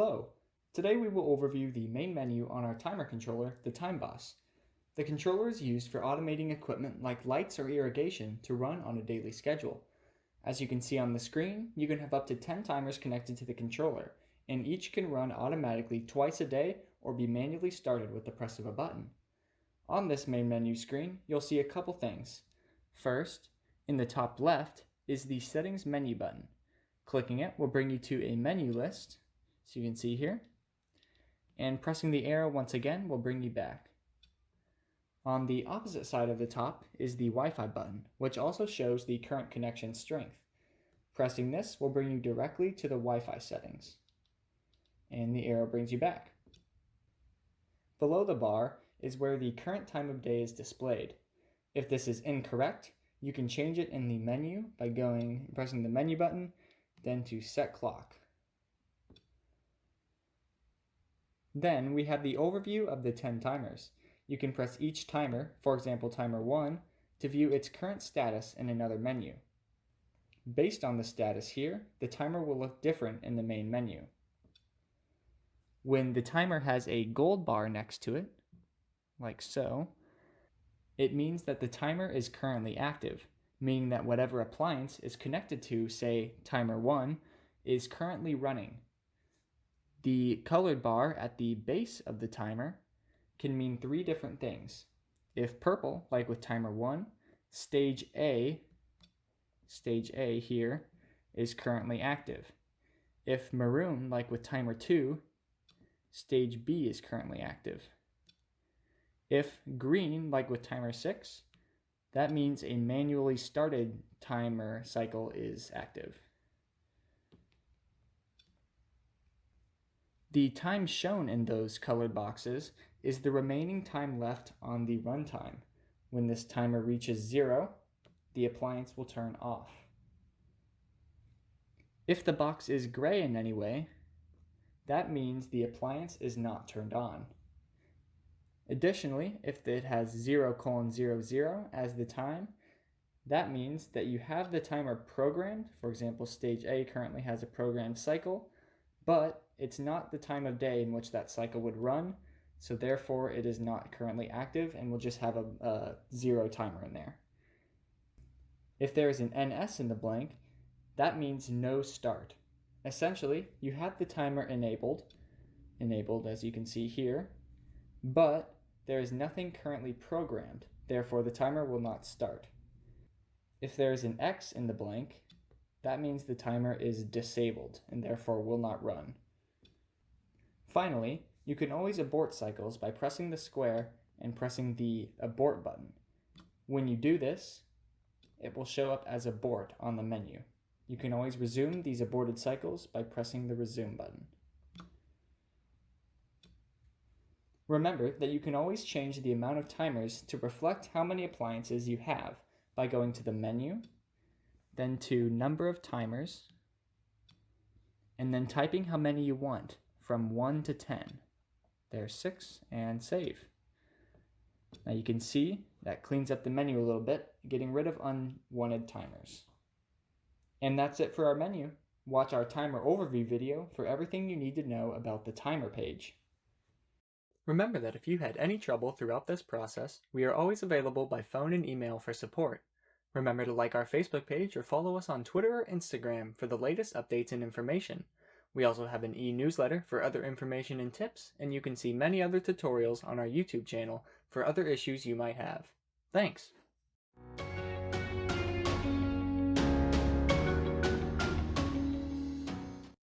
Hello! Today we will overview the main menu on our timer controller, the TimeBoss. The controller is used for automating equipment like lights or irrigation to run on a daily schedule. As you can see on the screen, you can have up to 10 timers connected to the controller, and each can run automatically twice a day or be manually started with the press of a button. On this main menu screen, you'll see a couple things. First, in the top left is the Settings menu button. Clicking it will bring you to a menu list, so you can see here, and pressing the arrow once again will bring you back. On the opposite side of the top is the Wi-Fi button, which also shows the current connection strength. Pressing this will bring you directly to the Wi-Fi settings, and the arrow brings you back. Below the bar is where the current time of day is displayed. If this is incorrect, you can change it in the menu by pressing the menu button, then to Set Clock. Then we have the overview of the 10 timers. You can press each timer, for example timer 1, to view its current status in another menu. Based on the status here, the timer will look different in the main menu. When the timer has a gold bar next to it, like so, it means that the timer is currently active, meaning that whatever appliance is connected to, say, timer 1, is currently running. The colored bar at the base of the timer can mean 3 different things. If purple, like with timer 1, stage A here, is currently active. If maroon, like with timer 2, stage B is currently active. If green, like with timer 6, that means a manually started timer cycle is active. The time shown in those colored boxes is the remaining time left on the runtime. When this timer reaches 0, the appliance will turn off. If the box is gray in any way, that means the appliance is not turned on. Additionally, if it has 0:00 as the time, that means that you have the timer programmed. For example, stage A currently has a programmed cycle, but it's not the time of day in which that cycle would run, so therefore it is not currently active and will just have a 0 timer in there. If there is an NS in the blank, that means no start. Essentially, you have the timer enabled as you can see here, but there is nothing currently programmed, therefore the timer will not start. If there is an X in the blank, that means the timer is disabled and therefore will not run. Finally, you can always abort cycles by pressing the square and pressing the abort button. When you do this, it will show up as abort on the menu. You can always resume these aborted cycles by pressing the resume button. Remember that you can always change the amount of timers to reflect how many appliances you have by going to the menu, then to number of timers, and then typing how many you want from 1 to 10. There's 6, and save. Now you can see that cleans up the menu a little bit, getting rid of unwanted timers. And that's it for our menu. Watch our timer overview video for everything you need to know about the timer page. Remember that if you had any trouble throughout this process, we are always available by phone and email for support. Remember to like our Facebook page or follow us on Twitter or Instagram for the latest updates and information. We also have an e-newsletter for other information and tips, and you can see many other tutorials on our YouTube channel for other issues you might have. Thanks!